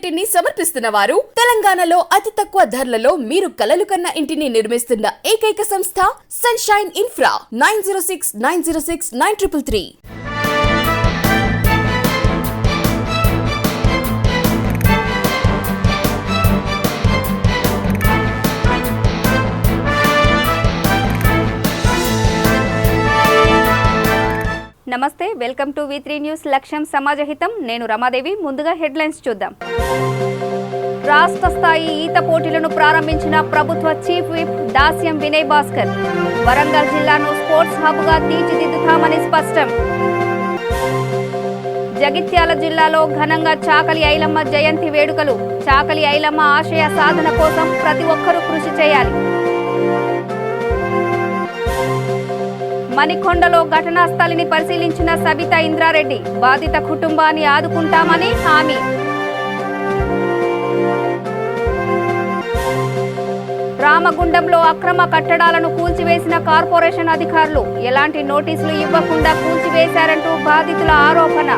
ఇంటిని సమర్పిస్తున్న వారు తెలంగాణలో అతి తక్కువ ధరలలో మీరు కలలు కన్న ఇంటిని నిర్మిస్తున్న ఏకైక సంస్థ సన్షైన్ ఇన్ఫ్రా 9069069333. నమస్తే, వెల్కమ్ టు V3 న్యూస్. లక్ష్యం సమాజహితం. నేను రమాదేవి. ముందుగా హెడ్లైన్స్ చూద్దాం. రాష్ట్ర స్థాయి ఈత పోటీలను ప్రారంభించిన ప్రభుత్వ చీఫ్ విప్ దాస్యం వినయ్ భాస్కర్. వరంగల్ జిల్లాను స్పోర్ట్స్ హబ్గా తీర్చిదిద్దుతామని స్పష్టం. జగిత్యాల జిల్లాలో ఘనంగా చాకలి ఐలమ్మ జయంతి వేడుకలు. చాకలి ఐలమ్మ ఆశయ సాధన కోసం ప్రతి ఒక్కరూ కృషి చేయాలి. మణికొండలో ఘటనా స్థలిని పరిశీలించిన సబితా ఇంద్రారెడ్డి. బాధిత కుటుంబాన్ని ఆదుకుంటామని హామీ. రామగుండంలో అక్రమ కట్టడాలను కూల్చివేసిన కార్పొరేషన్ అధికారులు. ఎలాంటి నోటీసులు ఇవ్వకుండా కూల్చివేశారంటూ బాధితుల ఆరోపణ.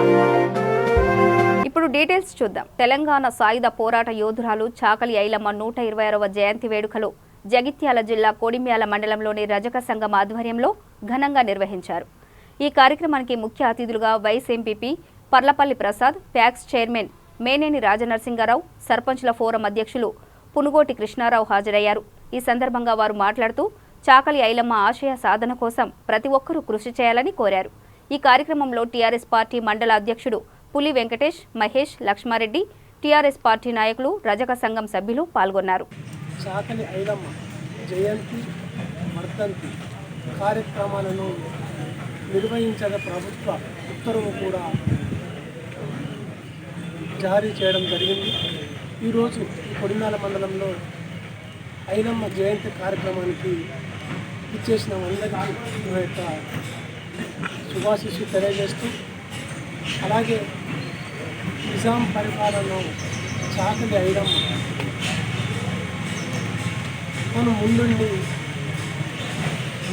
ఇప్పుడు డీటెయిల్స్ చూద్దాం. తెలంగాణ సాయుధ పోరాట యోధురాలు చాకలి ఐలమ్మ 126వ జయంతి వేడుకలు జగిత్యాల జిల్లా కోడిమ్యాల మండలంలోని రజక సంఘం ఆధ్వర్యంలో ఘనంగా నిర్వహించారు. ఈ కార్యక్రమానికి ముఖ్య అతిథులుగా vice MPP Parlapalli Prasad, PACS chairman Meneni Rajanarasingarao, సర్పంచ్ల ఫోరం అధ్యక్షులు పునుగోటి కృష్ణారావు హాజరయ్యారు. ఈ సందర్భంగా వారు మాట్లాడుతూ చాకలి ఐలమ్మ ఆశయ సాధన కోసం ప్రతి ఒక్కరూ కృషి చేయాలని కోరారు. ఈ కార్యక్రమంలో టీఆర్ఎస్ పార్టీ మండల అధ్యక్షుడు పులి వెంకటేష్, మహేష్, లక్ష్మారెడ్డి, టీఆర్ఎస్ పార్టీ నాయకులు, రజక సంఘం సభ్యులు పాల్గొన్నారు. చాకలి ఐలమ్మ జయంతి వర్ధంతి కార్యక్రమాలను నిర్వహించిన ప్రభుత్వ ఉత్తర్వు కూడా జారీ చేయడం జరిగింది. ఈరోజు ఈ కొడిమ్యాల మండలంలో ఐలమ్మ జయంతి కార్యక్రమానికి ఇచ్చేసిన అందరికీ యొక్క శుభాశీస్సు తెలియజేస్తూ, అలాగే నిజాం పరిపాలనలో చాకలి ఐలమ్మ తను ముందుండి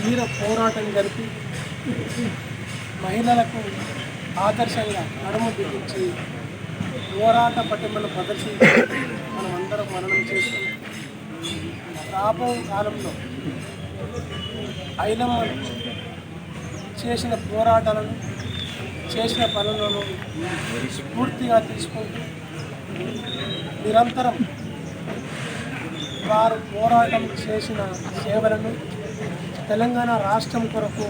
వీర పోరాటం జరిపి మహిళలకు ఆదర్శంగా నడుము బిగించి పోరాట పటిమను ప్రదర్శించి మనం అందరం మననం చేస్తున్నాం. రాబో కాలంలో ఐలమ్మ చేసిన పోరాటాలను, చేసిన పనులను స్ఫూర్తిగా తీసుకుంటూ నిరంతరం వారు పోరాటం చేసిన సేవలను, తెలంగాణ రాష్ట్రం కొరకు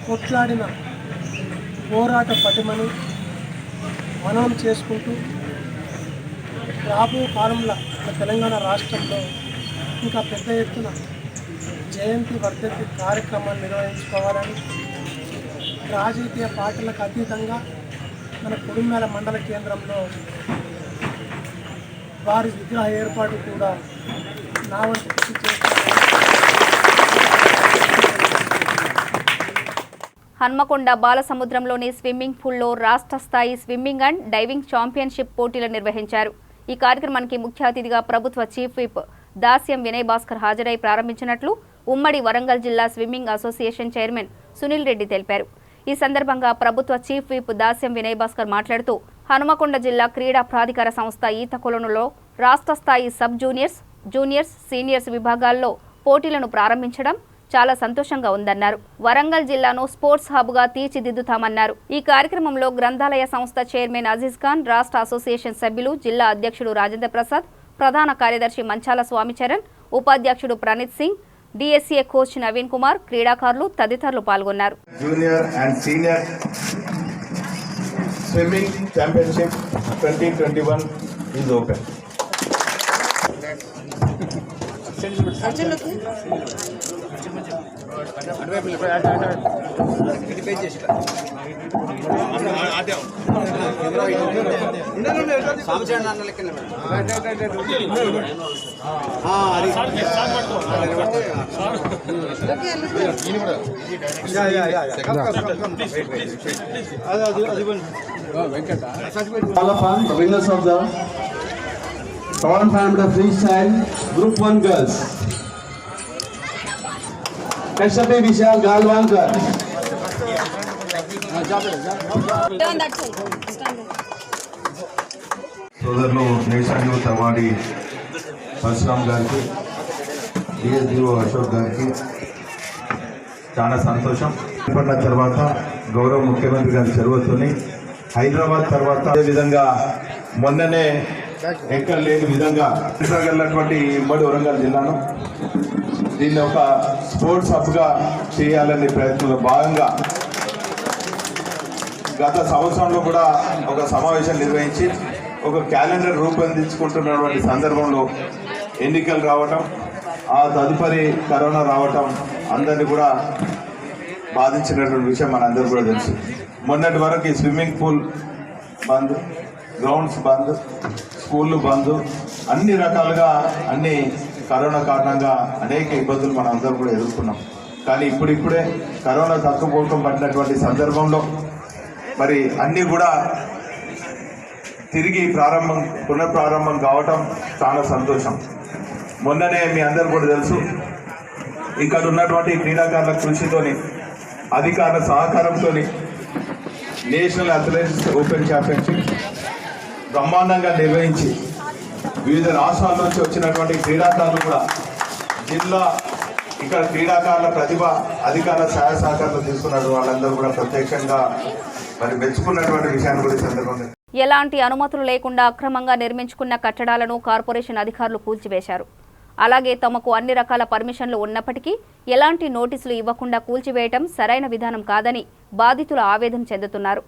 కొట్లాడిన పోరాట పటిమను మననం చేసుకుంటూ రాబో కాలంలో తెలంగాణ రాష్ట్రంలో ఇంకా పెద్ద ఎత్తున జయంతి వర్ధంతి కార్యక్రమాలు నిర్వహించుకోవాలని, రాజకీయ పార్టీలకు అతీతంగా మన కొడిమ్యాల మండల కేంద్రంలో వారి విగ్రహ ఏర్పాటు కూడా నా వంతు కృషి చేస్తారు. హన్మకొండ బాలసముద్రంలోని స్విమ్మింగ్ పూల్లో రాష్ట్ర స్థాయి స్విమ్మింగ్ అండ్ డైవింగ్ ఛాంపియన్షిప్ పోటీలు నిర్వహించారు. ఈ కార్యక్రమానికి ముఖ్య అతిథిగా ప్రభుత్వ చీఫ్ విప్ దాస్యం వినయ్ భాస్కర్ హాజరై ప్రారంభించినట్లు ఉమ్మడి వరంగల్ జిల్లా swimming association chairman Sunil Reddy తెలిపారు. ఈ సందర్భంగా ప్రభుత్వ చీఫ్ విప్ దాస్యం వినయ్ భాస్కర్ మాట్లాడుతూ హనుమకొండ జిల్లా క్రీడా ప్రాధికార సంస్థ ఈత కొలనులో రాష్ట్ర స్థాయి సబ్ జూనియర్స్, జూనియర్స్, సీనియర్స్ విభాగాల్లో పోటీలను ప్రారంభించడం చాలా సంతోషంగా ఉందన్నారు. వరంగల్ జిల్లాను స్పోర్ట్స్ హబ్గా తీర్చిదిద్దుతామన్నారు. ఈ కార్యక్రమంలో గ్రంథాలయ సంస్థ చైర్మన్ అజీజ్ ఖాన్, రాష్ట్ర అసోసియేషన్ సభ్యులు, జిల్లా అధ్యక్షుడు రాజేంద్ర ప్రసాద్, ప్రధాన కార్యదర్శి మంచాల స్వామిచరణ్, ఉపాధ్యక్షుడు ప్రణీత్ సింగ్, డిఎస్ఏ కోచ్ నవీన్ కుమార్, క్రీడాకారులు తదితరులు పాల్గొన్నారు. Junior and senior swimming championship 2021 is open. All of us, the winners of the tournament of freestyle Group 1 girls. Kashapi Vishal Galwankar. Turn that side. Stand there. సోదరులు నేషనల్ యూత్ అవార్డీ పరశురామ్ గారికి, DSDO Ashok గారికి చాలా సంతోషం. ఏర్పడిన తర్వాత గౌరవ ముఖ్యమంత్రి గారి చొరవతోని హైదరాబాద్ తర్వాత అదేవిధంగా మొన్ననే ఎక్కడ లేని విధంగా వెళ్ళినటువంటి ఉమ్మడి వరంగల్ జిల్లాను దీన్ని ఒక స్పోర్ట్స్ హబ్గా చేయాలనే ప్రయత్నంలో భాగంగా గత సంవత్సరంలో కూడా ఒక సమావేశం నిర్వహించి ఒక క్యాలెండర్ రూపొందించుకుంటున్నటువంటి సందర్భంలో ఎన్నికలు రావటం, ఆ తదుపరి కరోనా రావటం అందరినీ కూడా బాధించినటువంటి విషయం మనందరూ కూడా తెలుసు. మొన్నటి వరకు ఈ స్విమ్మింగ్ పూల్ బంద్, గ్రౌండ్స్ బంద్, స్కూళ్ళు బంద్, అన్ని రకాలుగా అన్ని కరోనా కారణంగా అనేక ఇబ్బందులు మనం అందరం కూడా ఎదుర్కొన్నాం. కానీ ఇప్పుడిప్పుడే కరోనా తక్కువపోవటం పడినటువంటి సందర్భంలో మరి అన్నీ కూడా తిరిగి పునఃప్రారంభం కావటం చాలా సంతోషం. మొన్ననే మీ అందరూ కూడా తెలుసు, ఇక్కడ ఉన్నటువంటి క్రీడాకారుల కృషితోని, అధికారుల సహకారంతో నేషనల్ అథ్లెటిక్స్ ఓపెన్ ఛాంపియన్షిప్ బ్రహ్మాండంగా నిర్వహించి వివిధ రాష్ట్రాల నుంచి వచ్చినటువంటి క్రీడాకారులు కూడా జిల్లా ఇక్కడ క్రీడాకారుల ప్రతిభ, అధికారుల సహాయ సహకారాలు తీసుకున్నట్టు వాళ్ళందరూ కూడా ప్రత్యక్షంగా మరి మెచ్చుకున్నటువంటి విషయాన్ని కూడా సందర్భంగా ఎలాంటి అనుమతులు లేకుండా అక్రమంగా నిర్మించుకున్న కట్టడాలను కార్పొరేషన్ అధికారులు కూల్చివేశారు. అలాగే తమకు అన్ని రకాల పర్మిషన్లు ఉన్నప్పటికీ ఎలాంటి నోటీసులు ఇవ్వకుండా కూల్చివేయటం సరైన విధానం కాదని బాధితులు ఆవేదన చెందుతున్నారు.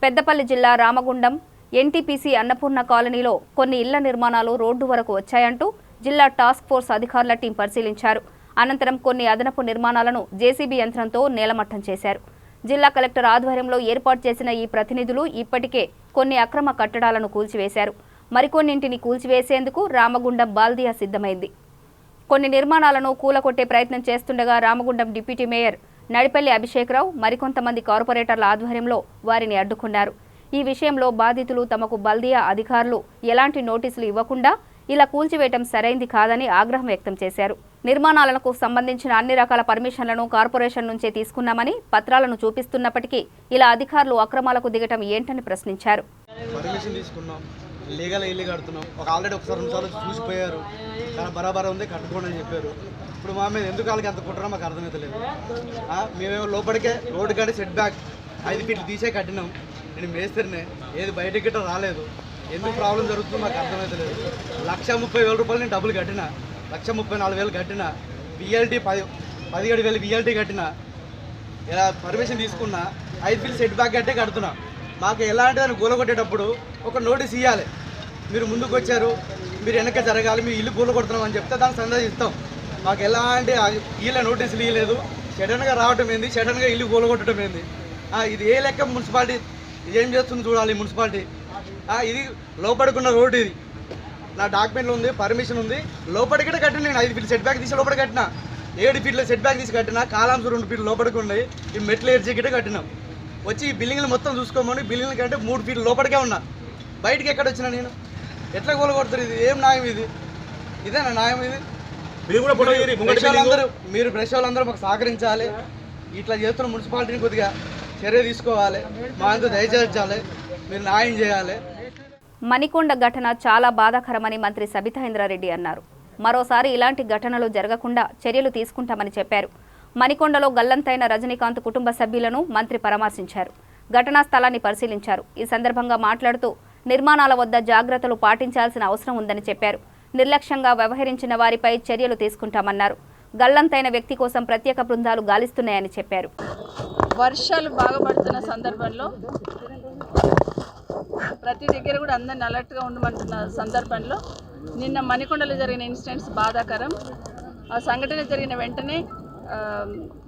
పెద్దపల్లి జిల్లా రామగుండం ఎన్టీపీసీ అన్నపూర్ణ కాలనీలో కొన్ని ఇళ్ల నిర్మాణాలు రోడ్డు వరకు వచ్చాయంటూ జిల్లా టాస్క్ ఫోర్స్ అధికారుల టీం పరిశీలించారు. అనంతరం కొన్ని అదనపు నిర్మాణాలను జేసీబీ యంత్రంతో నేలమట్టం చేశారు. జిల్లా కలెక్టర్ ఆధ్వర్యంలో ఏర్పాటు చేసిన ఈ ప్రతినిధులు ఇప్పటికే కొన్ని అక్రమ కట్టడాలను కూల్చివేశారు. మరికొన్నింటిని కూల్చివేసేందుకు రామగుండం బాల్దియా సిద్ధమైంది. కొన్ని నిర్మాణాలను కూలకొట్టే ప్రయత్నం చేస్తుండగా రామగుండం డిప్యూటీ మేయర్ నడిపల్లి అభిషేక్రావు మరికొంతమంది కార్పొరేటర్ల ఆధ్వర్యంలో వారిని అడ్డుకున్నారు. ఈ విషయంలో బాధితులు తమకు బల్దియా అధికారులు ఎలాంటి నోటీసులు ఇవ్వకుండా ఇలా కూల్చివేయటం సరైంది కాదని ఆగ్రహం వ్యక్తం చేశారు. నిర్మాణాలకు సంబంధించిన అన్ని రకాల పర్మిషన్లను కార్పొరేషన్ నుంచే తీసుకున్నామని పత్రాలను చూపిస్తున్నప్పటికీ ఇలా అధికారులు అక్రమాలకు దిగటం ఏంటని ప్రశ్నించారు. పర్మిషన్ తీసుకున్నాం, లీగల్ ఇల్లు కడుతున్నాం. ఆల్రెడీ ఒకసారి 2 సార్లు చూసిపోయారు, చాలా బరాబరా ఉంది, కట్టుకోండి అని చెప్పారు. ఇప్పుడు మా మీద ఎందుకు వాళ్ళకి ఎంత కుట్టారో మాకు అర్థమవుతలేదు. మేమేమో లోపలికే రోడ్డు కానీ సెట్ బ్యాక్ 5 ఫీట్లు తీసే కట్టినాం. నేను మేస్త్రినే, ఏది బయటకి గిట్ట రాలేదు. ఎందుకు ప్రాబ్లం జరుగుతుందో మాకు అర్థమవుతలేదు. 1,30,000 రూపాయలు నేను డబ్బులు కట్టిన, 1,34,000 కట్టిన, విఎల్టీ 17,000 విఎల్టీ కట్టిన, ఇలా పర్మిషన్ తీసుకున్నా 5 ఫీట్లు సెట్ బ్యాక్ కట్టే కడుతున్నా. మాకు ఎలాంటి దాన్ని కూలగొట్టేటప్పుడు ఒక నోటీస్ ఇవ్వాలి. మీరు ముందుకు వచ్చారు, మీరు వెనక జరగాలి, మీ ఇల్లు కూలగొడుతున్నాం అని చెప్తే దాన్ని సందేహిస్తాం. మాకు ఎలాంటి వీళ్ళ నోటీసులు ఇవ్వలేదు. సడన్గా రావటం ఏంది, సడన్గా ఇల్లు కూలగొట్టడం ఏంది? ఇది ఏ లెక్క మున్సిపాలిటీ ఏం చేస్తుంది చూడాలి. మున్సిపాలిటీ ఇది లోపడుకున్న రోడ్డు, ఇది నా డాక్యుమెంట్లు ఉంది, పర్మిషన్ ఉంది. లోపలికి కట్టిన నేను 5 ఫీట్లు సెట్ బ్యాక్ తీసి లోపల కట్టిన, 7 ఫీట్ల సెట్ బ్యాక్ తీసి కట్టిన, కాలాంశ 2 ఫీట్లు లోపలికి ఉన్నాయి. ఈ మెట్లు ఏర్చికిటే కట్టినాం. వచ్చి ఈ బిల్డింగ్లు మొత్తం చూసుకోమని బిల్డింగ్ల కంటే 3 ఫీట్లు లోపలికే ఉన్నా. బయటికి ఎక్కడ వచ్చినా నేను ఎట్లా కూలగొడతారు? ఇది ఏం న్యాయం? ఇదేనా న్యాయం? ఇది మీరు బ్రష్ వాళ్ళందరూ మాకు సహకరించాలి. ఇట్లా చేస్తున్న మున్సిపాలిటీని కొద్దిగా చర్య తీసుకోవాలి, మా అంతా దయచేర్చాలి, మీరు న్యాయం చేయాలి. మణికొండ ఘటన చాలా బాధాకరమని మంత్రి సబితా ఇంద్రారెడ్డి అన్నారు. మరోసారి ఇలాంటి ఘటనలు జరగకుండా చర్యలు తీసుకుంటామని చెప్పారు. మణికొండలో గల్లంతైన రజనీకాంత్ కుటుంబ సభ్యులను మంత్రి పరామర్శించారు. ఘటనా స్థలాన్ని పరిశీలించారు. ఈ సందర్భంగా మాట్లాడుతూ నిర్మాణాల వద్ద జాగ్రత్తలు పాటించాల్సిన అవసరం ఉందని చెప్పారు. నిర్లక్ష్యంగా వ్యవహరించిన వారిపై చర్యలు తీసుకుంటామన్నారు. గల్లంతైన వ్యక్తి కోసం ప్రత్యేక బృందాలు గాలిస్తున్నాయని చెప్పారు. వర్షాలు బాగా పడుతున్న సందర్భంలో ప్రతి దగ్గర కూడా అందరిని అలర్ట్గా ఉండమంటున్న సందర్భంలో నిన్న మణికొండలో జరిగిన ఇన్సిడెంట్స్ బాధాకరం. ఆ సంఘటన జరిగిన వెంటనే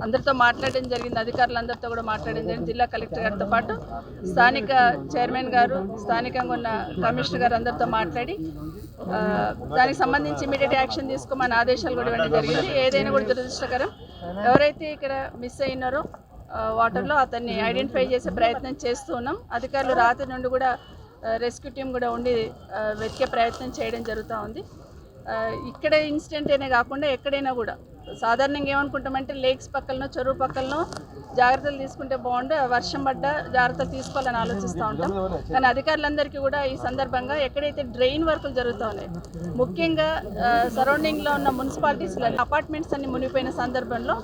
అందరితో మాట్లాడడం జరిగింది, అధికారులందరితో కూడా మాట్లాడడం జరిగింది. జిల్లా కలెక్టర్ గారితో పాటు స్థానిక చైర్మన్ గారు, స్థానికంగా ఉన్న కమిషనర్ గారు అందరితో మాట్లాడి దానికి సంబంధించి ఇమీడియట్ యాక్షన్ తీసుకోమని ఆదేశాలు కూడా ఇవ్వడం జరిగింది. ఏదైనా కూడా దురదృష్టకరం. ఎవరైతే ఇక్కడ మిస్ అయినారో వాటర్లో అతన్ని ఐడెంటిఫై చేసే ప్రయత్నం చేస్తూ ఉన్నాం. అధికారులు రాత్రి నుండి కూడా రెస్క్యూ టీం కూడా ఉండి వెతికే ప్రయత్నం చేయడం జరుగుతూ ఉంది. ఇక్కడ ఇన్సిడెంట్ అనే కాకుండా ఎక్కడైనా కూడా సాధారణంగా ఏమనుకుంటామంటే లేక్స్ పక్కలను చెరువు పక్కలను జాగ్రత్తలు తీసుకుంటే బాగుండు, వర్షం పడ్డ జాగ్రత్తలు తీసుకోవాలని ఆలోచిస్తూ ఉంటాం. కానీ అధికారులందరికీ కూడా ఈ సందర్భంగా ఎక్కడైతే డ్రైన్ వర్కులు జరుగుతూ ఉన్నాయి, ముఖ్యంగా సరౌండింగ్లో ఉన్న మున్సిపాలిటీస్లో అపార్ట్మెంట్స్ అన్ని మునిగిపోయిన సందర్భంలో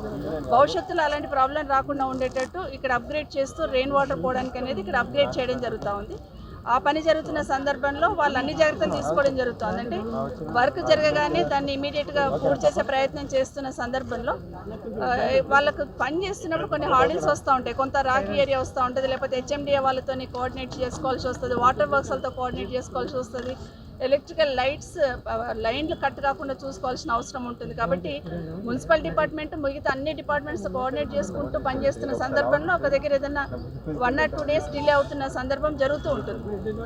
భవిష్యత్తులో అలాంటి ప్రాబ్లం రాకుండా ఉండేటట్టు ఇక్కడ అప్గ్రేడ్ చేస్తూ రెయిన్ వాటర్ పోవడానికి అనేది ఇక్కడ అప్గ్రేడ్ చేయడం జరుగుతూ ఉంది. ఆ పని జరుగుతున్న సందర్భంలో వాళ్ళు అన్ని జాగ్రత్తలు తీసుకోవడం జరుగుతుంది. అంటే వర్క్ జరగగానే దాన్ని ఇమీడియట్గా పూర్తి చేసే ప్రయత్నం చేస్తున్న సందర్భంలో వాళ్ళకు పని చేస్తున్నప్పుడు కొన్ని హార్డిల్స్ వస్తూ ఉంటాయి, కొంత రాకి ఏరియా వస్తూ ఉంటుంది, లేకపోతే హెచ్ఎండిఏ వాళ్ళతో కోఆర్డినేట్ చేసుకోవాల్సి వస్తుంది, వాటర్ వర్క్స్ వాళ్ళతో కోఆర్డినేట్ చేసుకోవాల్సి వస్తుంది, ఎలక్ట్రికల్ లైట్స్ లైన్లు కట్ కాకుండా చూసుకోవాల్సిన అవసరం ఉంటుంది. కాబట్టి మున్సిపల్ డిపార్ట్మెంట్ మిగతా అన్ని డిపార్ట్మెంట్స్ కోఆర్డినేట్ చేసుకుంటూ పనిచేస్తున్న సందర్భంలో ఒక దగ్గర ఏదైనా 1 or 2 days డిలే అవుతున్న సందర్భం జరుగుతూ ఉంటుంది.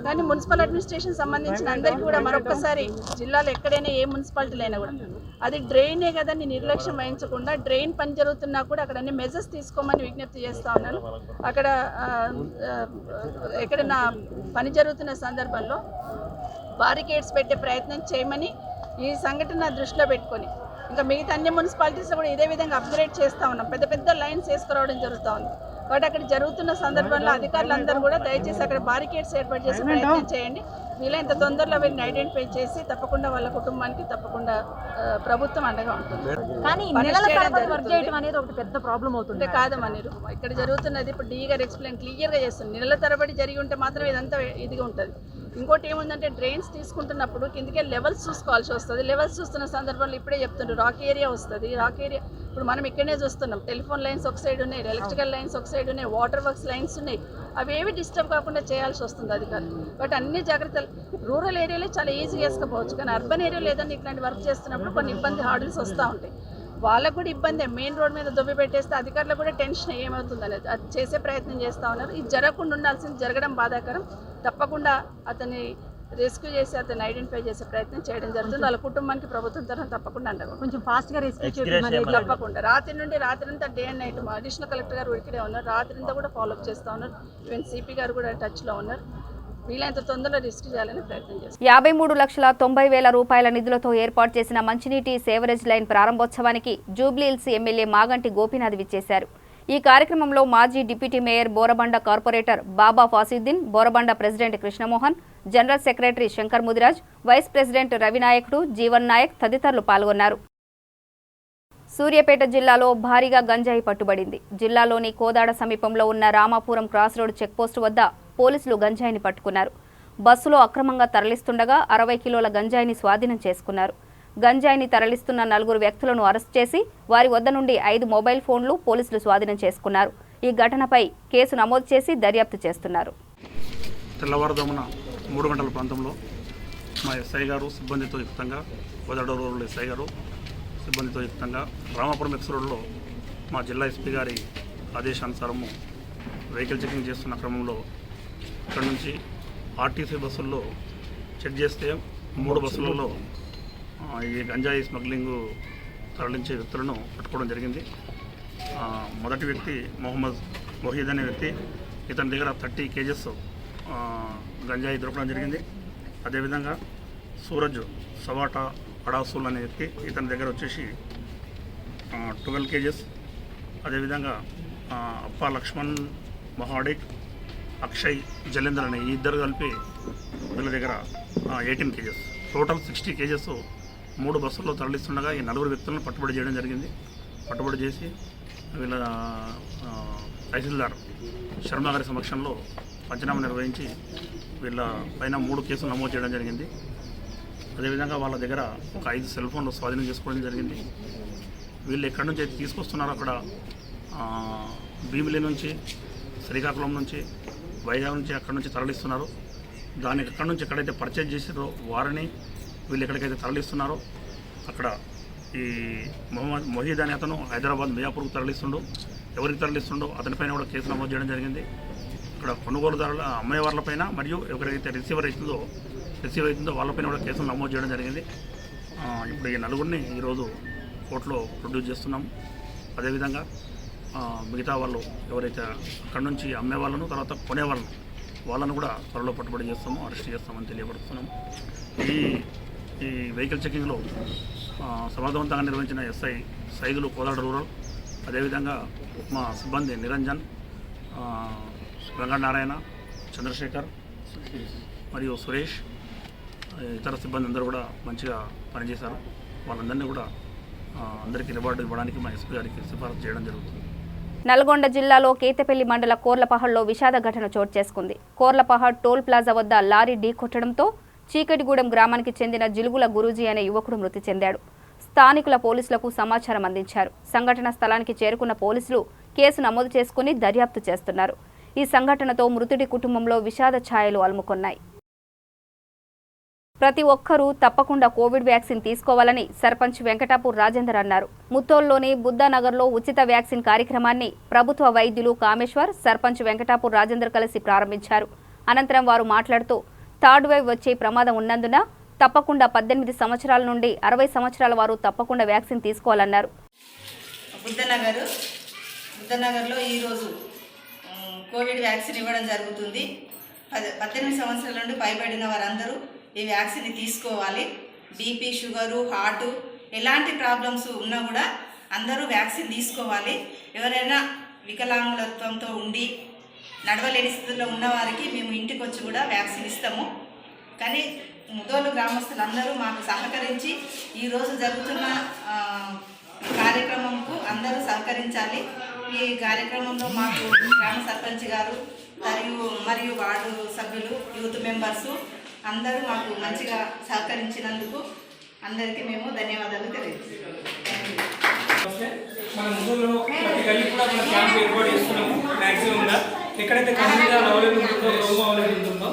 కానీ మున్సిపల్ అడ్మినిస్ట్రేషన్ సంబంధించిన అందరికీ కూడా మరొకసారి జిల్లాలో ఎక్కడైనా ఏ మున్సిపాలిటీలు అయినా కూడా అది డ్రైనే కదా నిర్లక్ష్యం వహించకుండా డ్రైన్ పని జరుగుతున్నా కూడా అక్కడ అన్ని మెజర్స్ తీసుకోమని విజ్ఞప్తి చేస్తూ ఉన్నాను. అక్కడ ఎక్కడైనా పని జరుగుతున్న సందర్భంలో బారికేడ్స్ పెట్టే ప్రయత్నం చేయమని ఈ సంఘటన దృష్టిలో పెట్టుకొని ఇంకా మిగతా అన్ని మున్సిపాలిటీస్లో కూడా ఇదే విధంగా అప్గ్రేడ్ చేస్తూ ఉన్నాం. పెద్ద పెద్ద లైన్స్ వేసుకురావడం జరుగుతూ ఉంది. కాబట్టి అక్కడ జరుగుతున్న సందర్భంలో అధికారులందరూ కూడా దయచేసి అక్కడ బారికేడ్స్ ఏర్పాటు చేసే ప్రయత్నం చేయండి. వీలైనంత తొందరలో వీరిని ఐడెంటిఫై చేసి తప్పకుండా వాళ్ళ కుటుంబానికి తప్పకుండా ప్రభుత్వం అండగా ఉంటుంది. కానీ అనేది ఒక పెద్ద ప్రాబ్లం అవుతుంది కాదమ్మా, మీరు ఇక్కడ జరుగుతున్నది ఇప్పుడు డీ గారు ఎక్స్ప్లెయిన్ క్లియర్గా చేస్తుంది. నెలల తరబడి జరిగి ఉంటే మాత్రం ఇదంతా ఇదిగా ఉంటుంది. ఇంకోటి ఏముందంటే డ్రైన్స్ తీసుకుంటున్నప్పుడు కిందకే లెవెల్స్ చూసుకోవాల్సి వస్తుంది. లెవెల్స్ చూస్తున్న సందర్భంలో ఇప్పుడే చెప్తుండ్రు రాక్ ఏరియా వస్తుంది. రాక్ ఏరియా ఇప్పుడు మనం ఇక్కడనే చూస్తున్నాం, టెలిఫోన్ లైన్స్ ఒక సైడ్ ఉన్నాయి, ఎలక్ట్రికల్ లైన్స్ ఒక సైడ్ ఉన్నాయి, వాటర్ వర్క్స్ లైన్స్ ఉన్నాయి. అవి ఏవి డిస్టర్బ్ కాకుండా చేయాల్సి వస్తుంది అధికారులు. బట్ అన్ని జాగ్రత్తలు రూరల్ ఏరియాలో చాలా ఈజీగా వేసుకోవచ్చు, కానీ అర్బన్ ఏరియాలో ఏదైనా ఇట్లాంటి వర్క్ చేస్తున్నప్పుడు కొన్ని ఇబ్బంది హార్డిల్స్ వస్తూ ఉంటాయి. వాళ్ళకు కూడా ఇబ్బంది, మెయిన్ రోడ్ మీద దొబ్బి పెట్టేస్తే అధికారులకు కూడా టెన్షన్ ఏమవుతుంది అనేది అది చేసే ప్రయత్నం చేస్తూ ఉన్నారు. ఇది జరగకుండా ఉండాల్సింది జరగడం బాధాకరం. తప్పకుండా అతన్ని రెస్క్యూ చేసి అతన్ని ఐడెంటిఫై చేసే ప్రయత్నం చేయడం జరుగుతుంది. వాళ్ళ కుటుంబానికి ప్రభుత్వం తరఫున తప్పకుండా అండగా కొంచెం ఫాస్ట్గా రెస్క్యూ చేయడం తప్పకుండా రాత్రి నుండి రాత్రంతా day and night additional collector గారు ఇక్కడే ఉన్నారు, రాత్రంతా కూడా ఫాలోఅప్ చేస్తూ ఉన్నారు. ఈవెన్ సిపి గారు కూడా టచ్లో ఉన్నారు. వీలైనంత తొందరలో రెస్క్యూ చేయాలని ప్రయత్నం చేస్తారు. 53,90,000 రూపాయల నిధులతో ఏర్పాటు చేసిన మంచినీటి సేవరేజ్ లైన్ ప్రారంభోత్సవానికి జూబ్లీహిల్స్ ఎమ్మెల్యే మాగంటి గోపీనాథ్ విచ్చేశారు. ఈ కార్యక్రమంలో మాజీ deputy mayor Borabanda corporator Baba Fasiddin, Borabanda president Krishnamohan, general secretary Shankar Mudiraj, vice president రవినాయకుడు, జీవన్ నాయక్ తదితరులు పాల్గొన్నారు. సూర్యాపేట జిల్లాలో భారీగా గంజాయి పట్టుబడింది. జిల్లాలోని కోదాడ సమీపంలో ఉన్న రామాపురం క్రాస్ రోడ్ చెక్పోస్టు వద్ద పోలీసులు గంజాయిని పట్టుకున్నారు. బస్సులో అక్రమంగా తరలిస్తుండగా 60 కిలోల గంజాయిని స్వాధీనం చేసుకున్నారు. గంజాయిని తరలిస్తున్న 4 వ్యక్తులను అరెస్ట్ చేసి వారి వద్ద నుండి 5 మొబైల్ ఫోన్లు పోలీసులు స్వాధీనం చేసుకున్నారు. ఈ ఘటనపై కేసు నమోదు చేసి దర్యాప్తు చేస్తున్నారు. తెల్లవారుజామున 3 గంటల ప్రాంతంలో మా ఎస్ఐ గారు సిబ్బందితో యుక్తంగా కోదాడ రోడ్లో ఎస్ఐ గారు సిబ్బందితో యుక్తంగా రామాపురం ఎక్స్ రోడ్లో మా జిల్లా ఎస్పీ గారి ఆదేశానుసారము వెహికల్ చెకింగ్ చేస్తున్న క్రమంలో ఇక్కడ నుంచి ఆర్టీసీ బస్సుల్లో చెక్ చేస్తే 3 బస్సులలో ఈ గంజాయి స్మగ్లింగ్ తరలించే వ్యక్తులను పట్టుకోవడం జరిగింది. మొదటి వ్యక్తి మొహీద్ అనే వ్యక్తి, ఇతని దగ్గర 30 kgs గంజాయి దొరకడం జరిగింది. అదేవిధంగా సూరజ్ సవాటా అడాసూల్ అనే వ్యక్తి, ఇతని దగ్గర వచ్చేసి 12 kgs. అదేవిధంగా అప్ప లక్ష్మణ్ మహాడిక్, అక్షయ్ జలేందర్ అనే ఈ ఇద్దరు కలిపి వీళ్ళ దగ్గర 18 kgs, టోటల్ 60 kgs 3 బస్సుల్లో తరలిస్తుండగా ఈ 4 వ్యక్తులను పట్టుబడి చేయడం జరిగింది. పట్టుబడి చేసి వీళ్ళ తహసీల్దార్ శర్మ గారి సమక్షంలో పంచనామా నిర్వహించి వీళ్ళ పైన 3 కేసులు నమోదు చేయడం జరిగింది. అదేవిధంగా వాళ్ళ దగ్గర ఒక 5 సెల్ ఫోన్లు స్వాధీనం చేసుకోవడం జరిగింది. వీళ్ళు ఎక్కడి నుంచి అయితే తీసుకొస్తున్నారో అక్కడ భీమిలి నుంచి, శ్రీకాకుళం నుంచి, వైజాగ్ నుంచి అక్కడి నుంచి తరలిస్తున్నారు. దానికి ఎక్కడి నుంచి ఎక్కడైతే పర్చేజ్ చేసారో వారిని వీళ్ళు ఎక్కడికైతే తరలిస్తున్నారో అక్కడ ఈ మొహీద్ అనే అతను హైదరాబాద్ మియాపూర్కు తరలిస్తుండో, ఎవరికి తరలిస్తుండో అతనిపైన కూడా కేసు నమోదు చేయడం జరిగింది. ఇక్కడ కొనుగోలుదారుల అమ్మేవాళ్ళపైన మరియు ఎవరికైతే రిసీవ్ అవుతుందో వాళ్ళపైన కూడా కేసులు నమోదు చేయడం జరిగింది. ఇప్పుడు ఈ 4గురిని ఈరోజు కోర్టులో ప్రొడ్యూస్ చేస్తున్నాము. అదేవిధంగా మిగతా వాళ్ళు ఎవరైతే అక్కడి నుంచి అమ్మే వాళ్ళను తర్వాత కొనే వాళ్ళను కూడా త్వరలో పట్టుబడి చేస్తాము, అరెస్ట్ చేస్తామని తెలియపడుతున్నాము. ఈ వెహికల్ చెకింగ్లో సమర్థవంతంగా నిర్వహించిన ఎస్ఐ సైదులు కోదాడ రూరల్, అదేవిధంగా మా సిబ్బంది నిరంజన్, వెంకటనారాయణ, చంద్రశేఖర్ మరియు సురేష్, ఇతర సిబ్బంది అందరూ కూడా మంచిగా పనిచేశారు. వాళ్ళందరినీ కూడా అందరికీ రివార్డు ఇవ్వడానికి మా ఎస్పీ గారికి సిఫారసు చేయడం జరుగుతుంది. నల్గొండ జిల్లాలో కేతపల్లి మండల కోర్లపహడ్లో విషాద ఘటన చోటు చేసుకుంది. కోర్లపహడ్ టోల్ ప్లాజా వద్ద లారీ ఢీకొట్టడంతో చీకటిగూడెం గ్రామానికి చెందిన జిలుగుల గురూజీ అనే యువకుడు మృతి చెందాడు. స్థానికుల పోలీసులకు సమాచారం అందించారు. సంఘటన స్థలానికి చేరుకున్న పోలీసులు కేసు నమోదు చేసుకుని దర్యాప్తు చేస్తున్నారు. ఈ సంఘటనతో మృతుడి కుటుంబంలో విషాద ఛాయలు అలుముకున్నాయి. ప్రతి ఒక్కరూ తప్పకుండా కోవిడ్ వ్యాక్సిన్ తీసుకోవాలని సర్పంచ్ వెంకటాపూర్ రాజేందర్ అన్నారు. ముత్తోల్లోని బుద్ధానగర్లో ఉచిత వ్యాక్సిన్ కార్యక్రమాన్ని ప్రభుత్వ వైద్యులు కామేశ్వర్, సర్పంచ్ వెంకటాపూర్ రాజేందర్ కలిసి ప్రారంభించారు. అనంతరం వారు మాట్లాడుతూ థర్డ్ వేవ్ వచ్చే ప్రమాదం ఉన్నందున తప్పకుండా 18 సంవత్సరాల నుండి 60 సంవత్సరాల వారు తప్పకుండా వ్యాక్సిన్ తీసుకోవాలన్నారు. బుద్ధనగర్లో ఈరోజు కోవిడ్ వ్యాక్సిన్ ఇవ్వడం జరుగుతుంది. 18 సంవత్సరాల నుండి పైబడిన వారందరూ ఈ వ్యాక్సిన్ తీసుకోవాలి. బీపీ, షుగరు, హార్టు ఎలాంటి ప్రాబ్లమ్స్ ఉన్నా కూడా అందరూ వ్యాక్సిన్ తీసుకోవాలి. ఎవరైనా వికలాంగులత్వంతో ఉండి నడవలేని స్థితిలో ఉన్నవారికి మేము ఇంటికి వచ్చి కూడా వ్యాక్సిన్ ఇస్తాము. కానీ ముదోలు గ్రామస్తులందరూ మాకు సహకరించి ఈరోజు జరుగుతున్న కార్యక్రమంకు అందరూ సహకరించాలి. ఈ కార్యక్రమంలో మాకు గ్రామ సర్పంచ్ గారు మరియు వార్డు సభ్యులు, యూత్ మెంబర్సు అందరూ మాకు మంచిగా సహకరించినందుకు అందరికీ మేము ధన్యవాదాలు తెలియజేస్తున్నాము. మన ముగ్గురులో ప్రతి గల్లి కూడా మన క్యాంప్ ఏర్పాటు చేస్తున్నాము. మ్యాక్సిమంగా ఎక్కడైతే కమ్యూనిటీ అవైలబుల్ ఉంటుందో, రూమ్ అవైలబుల్ ఉంటుందో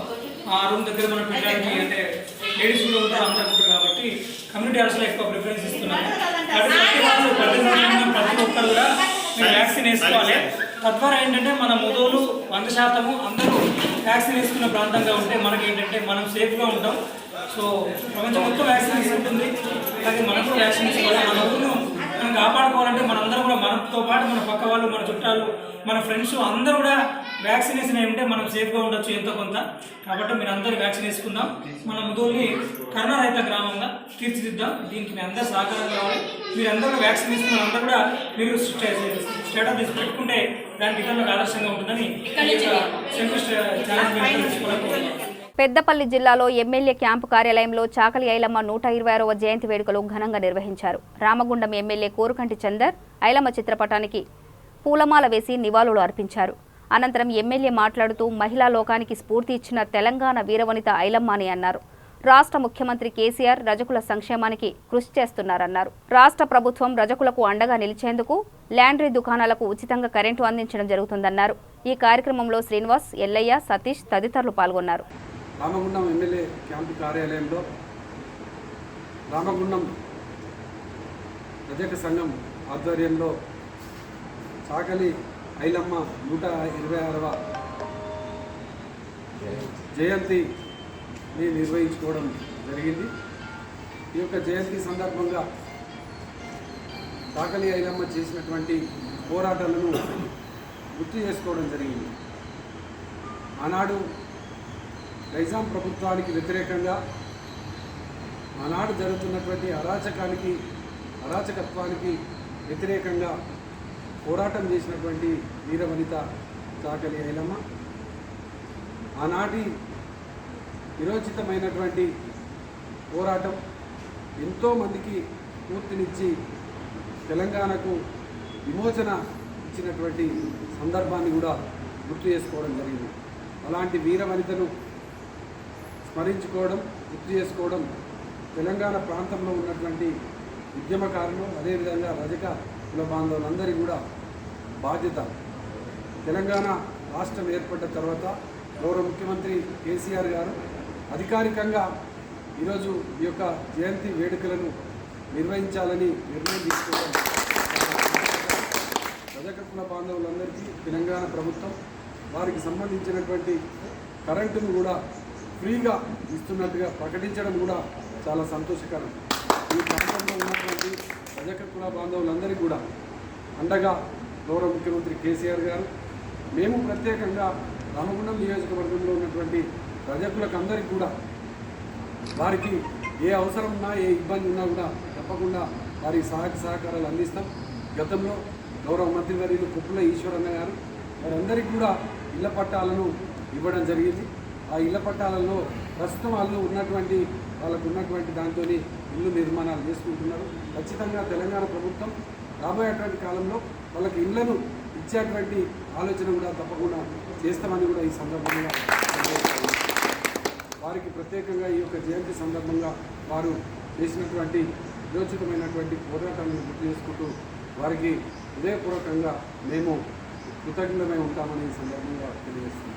ఆ రూమ్ దగ్గర మనం పెట్టడానికి, అంటే లేడీస్ కూడా ఉంటారు, అందరూ ఉంటారు కాబట్టి కమ్యూనిటీ హాల్స్లో ఎక్కువ ప్రిఫరెన్స్ ఇస్తున్నాము. ప్రతి ఒక్కరు కూడా మీరు వ్యాక్సిన్ వేసుకోవాలి. తద్వారా ఏంటంటే మన ముదోలు 100% అందరూ వ్యాక్సిన్ వేసుకున్న ప్రాంతంగా ఉంటే మనకి ఏంటంటే మనం సేఫ్గా ఉంటాం. సో ప్రపంచం మొత్తం వ్యాక్సిన్ తీసుకుంటుంది, అలాగే మనకు వ్యాక్సిన్ తీసుకోవాలి. మన ఊరును మనం కాపాడుకోవాలంటే మనందరం కూడా మనతో పాటు మన పక్క వాళ్ళు, మన చుట్టాలు, మన ఫ్రెండ్స్ అందరూ కూడా వ్యాక్సినేషన్ ఉంటే మనం సేఫ్గా ఉండొచ్చు ఎంతో కొంత. కాబట్టి మీరు అందరూ వ్యాక్సిన్ వేసుకుందాం. మన ముదోల్ని కరోనా రహిత గ్రామంగా తీర్చిదిద్దాం. దీనికి మీ అందరూ సహకారం కావాలి. మీరు అందరూ వ్యాక్సిన్ తీసుకున్న అందరూ కూడా మీరు స్టేటస్ తీసి పెట్టుకుంటే దానికి ఇతరులకు ఆదర్శంగా ఉంటుందని పెద్దపల్లి జిల్లాలో ఎమ్మెల్యే క్యాంపు కార్యాలయంలో చాకలి ఐలమ్మ 126వ జయంతి వేడుకలు ఘనంగా నిర్వహించారు. రామగుండం ఎమ్మెల్యే కోరుకంటి చందర్ ఐలమ్మ చిత్రపటానికి పూలమాల వేసి నివాళులు అర్పించారు. అనంతరం ఎమ్మెల్యే మాట్లాడుతూ మహిళా లోకానికి స్ఫూర్తి ఇచ్చిన తెలంగాణ వీరవనిత ఐలమ్మ అని అన్నారు. రాష్ట్ర ముఖ్యమంత్రి కేసీఆర్ రజకుల సంక్షేమానికి కృషి చేస్తున్నారన్నారు. రాష్ట్ర ప్రభుత్వం రజకులకు అండగా నిలిచేందుకు ల్యాండ్రీ దుకాణాలకు ఉచితంగా కరెంటు అందించడం జరుగుతుందన్నారు. ఈ కార్యక్రమంలో శ్రీనివాస్, ఎల్లయ్య, సతీష్ తదితరులు పాల్గొన్నారు. రామగుండం ఎమ్మెల్యే క్యాంపు కార్యాలయంలో రామగుండం రజక సంఘం ఆధ్వర్యంలో చాకలి ఐలమ్మ 126వ జయంతిని నిర్వహించుకోవడం జరిగింది. ఈ యొక్క జయంతి సందర్భంగా చాకలి ఐలమ్మ చేసినటువంటి పోరాటాలను గుర్తు చేసుకోవడం జరిగింది. ఆనాడు నైజాం ప్రభుత్వానికి వ్యతిరేకంగా ఆనాడు జరుగుతున్నటువంటి అరాచకత్వానికి వ్యతిరేకంగా పోరాటం చేసినటువంటి వీరవనిత చాకలి ఐలమ్మ. ఆనాటి విరోచితమైనటువంటి పోరాటం ఎంతోమందికి స్ఫూర్తినిచ్చి తెలంగాణకు విమోచన ఇచ్చినటువంటి సందర్భాన్ని కూడా గుర్తు చేసుకోవడం జరిగింది. అలాంటి వీరవనితను స్మరించుకోవడం, గుర్తు చేసుకోవడం తెలంగాణ ప్రాంతంలో ఉన్నటువంటి ఉద్యమకారులు, అదేవిధంగా రజక కుల బాంధవులందరి కూడా బాధ్యత. తెలంగాణ రాష్ట్రం ఏర్పడ్డ తర్వాత గౌరవ ముఖ్యమంత్రి కేసీఆర్ గారు అధికారికంగా ఈరోజు ఈ యొక్క జయంతి వేడుకలను నిర్వహించాలని నిర్ణయం తీసుకోవడం రజక కుల బాంధవులందరికీ తెలంగాణ ప్రభుత్వం వారికి సంబంధించినటువంటి కరెంటును కూడా ఫ్రీగా ఇస్తున్నట్టుగా ప్రకటించడం కూడా చాలా సంతోషకరం. ఈ ప్రాంతంలో ఉన్నటువంటి రజక కుల బాంధవులందరికీ కూడా అండగా గౌరవ ముఖ్యమంత్రి కేసీఆర్ గారు, మేము ప్రత్యేకంగా రామగుండం నియోజకవర్గంలో ఉన్నటువంటి రజకులకు అందరికీ కూడా వారికి ఏ అవసరం ఉన్నా, ఏ ఇబ్బంది ఉన్నా కూడా తప్పకుండా వారి సహాయక సహకారాలు అందిస్తాం. గతంలో గౌరవ మంత్రివర్యులు కుప్పల ఈశ్వరన్న గారు వారందరికీ కూడా ఇళ్ల పట్టాలను ఇవ్వడం జరిగింది. ఆ ఇళ్ల పట్టాలలో ప్రస్తుతం వాళ్ళకు ఉన్నటువంటి దాంతో ఇల్లు నిర్మాణాలు చేసుకుంటున్నారు. ఖచ్చితంగా తెలంగాణ ప్రభుత్వం రాబోయేటువంటి కాలంలో వాళ్ళకి ఇళ్లను ఇచ్చేటువంటి ఆలోచన కూడా తప్పకుండా చేస్తామని కూడా ఈ సందర్భంగా వారికి ప్రత్యేకంగా ఈ యొక్క జయంతి సందర్భంగా వారు చేసినటువంటి విరోచితమైనటువంటి పోరాటాలను గుర్తు చేసుకుంటూ వారికి హృదయపూర్వకంగా మేము కృతజ్ఞతమై ఉంటామని ఈ సందర్భంగా తెలియజేస్తున్నాం.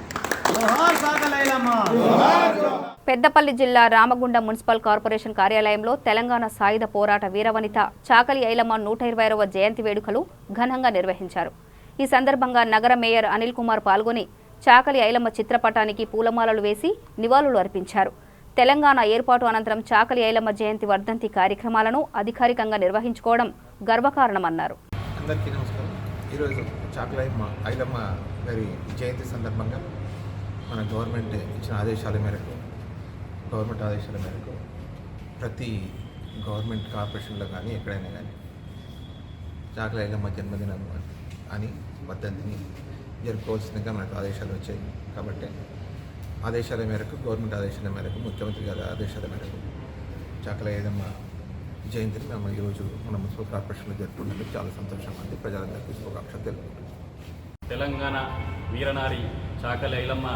పెద్దపల్లి జిల్లా రామగుండం మున్సిపల్ కార్పొరేషన్ కార్యాలయంలో తెలంగాణ సాయుధ పోరాట వీరవనిత చాకలి ఐలమ్మ 120వ జయంతి వేడుకలు ఘనంగా నిర్వహించారు. ఈ సందర్భంగా నగర మేయర్ అనిల్ కుమార్ పాల్గొని చాకలి ఐలమ్మ చిత్రపటానికి పూలమాలలు వేసి నివాళులు అర్పించారు. తెలంగాణ ఏర్పాటు అనంతరం చాకలి ఐలమ్మ జయంతి వర్ధంతి కార్యక్రమాలను అధికారికంగా నిర్వహించుకోవడం గర్వకారణమన్నారు. అందరికీ నమస్కారం. ఈరోజు చాకలి ఐలమ్మ గారి జయంతి సందర్భంగా మన గవర్నమెంట్ ఇచ్చిన ఆదేశాల మేరకు ప్రతి గవర్నమెంట్ కార్పొరేషన్లో కానీ ఎక్కడైనా కానీ చాకలి ఐలమ్మ జన్మదినం అని వర్ధంతిని జరుపుకోవాల్సిందిగా మనకు ఆదేశాలు వచ్చాయి. కాబట్టి ఆదేశాల మేరకు గవర్నమెంట్ ఆదేశాల మేరకు ముఖ్యమంత్రి గారి ఆదేశాల మేరకు చాకలి ఐలమ్మ జయంతిని మేము ఈరోజు మన మున్సిపల్ కార్పొరేషన్లో జరుపుకున్నందుకు చాలా సంతోషంగా ఉంది. ప్రజలందరికీ శుభాకాంక్షలు తెలుపుకుంటున్నాం. తెలంగాణ వీరనారి చాకలి ఐలమ్మ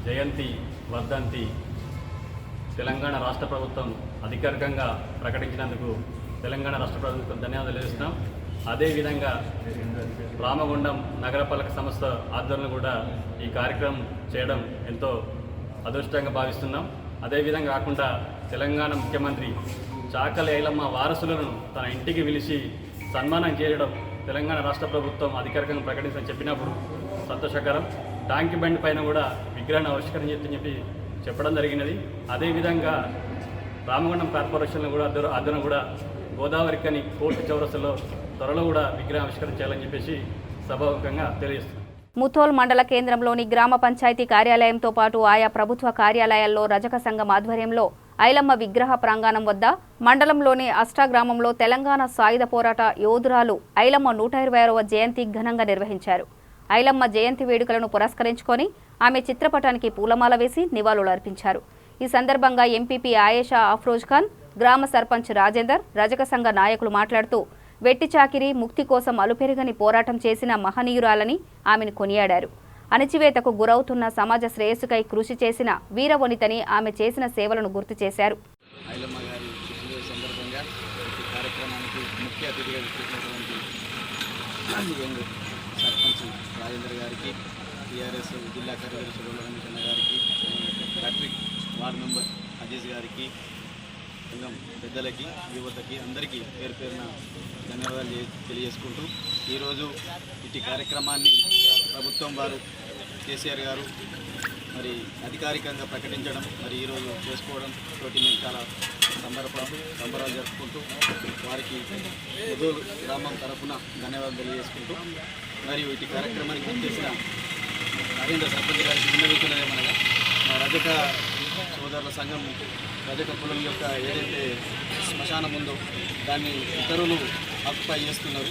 జయంతి వర్ధంతి తెలంగాణ రాష్ట్ర ప్రభుత్వం అధికారికంగా ప్రకటించినందుకు తెలంగాణ రాష్ట్ర ప్రభుత్వం ధన్యవాదాలు తెలుస్తున్నాం. అదేవిధంగా రామగుండం నగరపాలక సంస్థ ఆధ్వర్యంలో కూడా ఈ కార్యక్రమం చేయడం ఎంతో అదృష్టంగా భావిస్తున్నాం. అదేవిధంగా కాకుండా తెలంగాణ ముఖ్యమంత్రి చాకలి ఐలమ్మ వారసులను తన ఇంటికి పిలిచి సన్మానం చేయడం తెలంగాణ రాష్ట్ర ప్రభుత్వం అధికారికంగా ప్రకటించని చెప్పినప్పుడు సంతోషకరం. ట్యాంక్ బండ్ పైన కూడా విగ్రహాన్ని ఆవిష్కరించని చెప్పి చెప్పడం జరిగినది. అదేవిధంగా రామగుండం కార్పొరేషన్లో కూడా ఆధ్వర్యం కూడా గోదావరికని కోర్టు చౌరస్తలో త్వరలో కూడా విగ్రహం ఆవిష్కరించాలని చెప్పేసి సభాముఖంగా తెలియజేస్తున్నాం. ముథోల్ మండల కేంద్రంలోని గ్రామ పంచాయతీ కార్యాలయంతో పాటు ఆయా ప్రభుత్వ కార్యాలయాల్లో రజక సంఘం ఆధ్వర్యంలో ఐలమ్మ విగ్రహ ప్రాంగణం వద్ద మండలంలోని అష్టాగ్రామంలో తెలంగాణ సాయుధ పోరాట యోధురాలు ఐలమ్మ 120వ జయంతి ఘనంగా నిర్వహించారు. ఐలమ్మ జయంతి వేడుకలను పురస్కరించుకొని ఆమె చిత్రపటానికి పూలమాల వేసి నివాళులు అర్పించారు. ఈ సందర్భంగా ఎంపీపీ ఆయేషా అఫ్రోజ్ ఖాన్, గ్రామ సర్పంచ్ రాజేందర్, రజక సంఘ నాయకులు మాట్లాడుతూ వెట్టి చాకిరీ ముక్తి కోసం అలుపెరగని పోరాటం చేసిన మహనీయురాలని ఆమెను కొనియాడారు. అణచివేతకు గురవుతున్న సమాజ శ్రేయస్సుకై కృషి చేసిన వీరవనితని ఆమె చేసిన సేవలను గుర్తు చేశారు. ఐలమ్మ గారి పుట్టినరోజు సందర్భంగా ఈ కార్యక్రమానికి ముఖ్య అతిథిగా విచ్చేసినటువంటి సర్పంచ్ రాజేందర్ గారికి, టీఆర్ఎస్ జిల్లా కార్యదర్శి గోలగంకన్న గారికి, ప్యాట్రిక్ వార్డు మెంబర్ అజీజ్ గారికి, సంఘం పెద్దలకి, యువతకి అందరికీ పేరు పేరున ధన్యవాదాలు తెలియజేసుకుంటూ ఈరోజు ఇటు కార్యక్రమాన్ని ప్రభుత్వం వారు కేసీఆర్ గారు మరి అధికారికంగా ప్రకటించడం మరి ఈరోజు చేసుకోవడం తోటి మేము చాలా సంబరాలు జరుపుకుంటూ వారికి ముదోలు గ్రామం తరఫున ధన్యవాదాలు తెలియజేసుకుంటూ మరియు ఇటు కార్యక్రమానికి చేసిన నరేంద్ర సర్పంచ్ గారికి విన్నవించలేమనగా మా రజక సోదరుల సంఘం రజక కులం యొక్క ఏదైతే శ్మశానం ఉందో దాన్ని ఇతరులు ఆక్యుపై చేస్తున్నారు.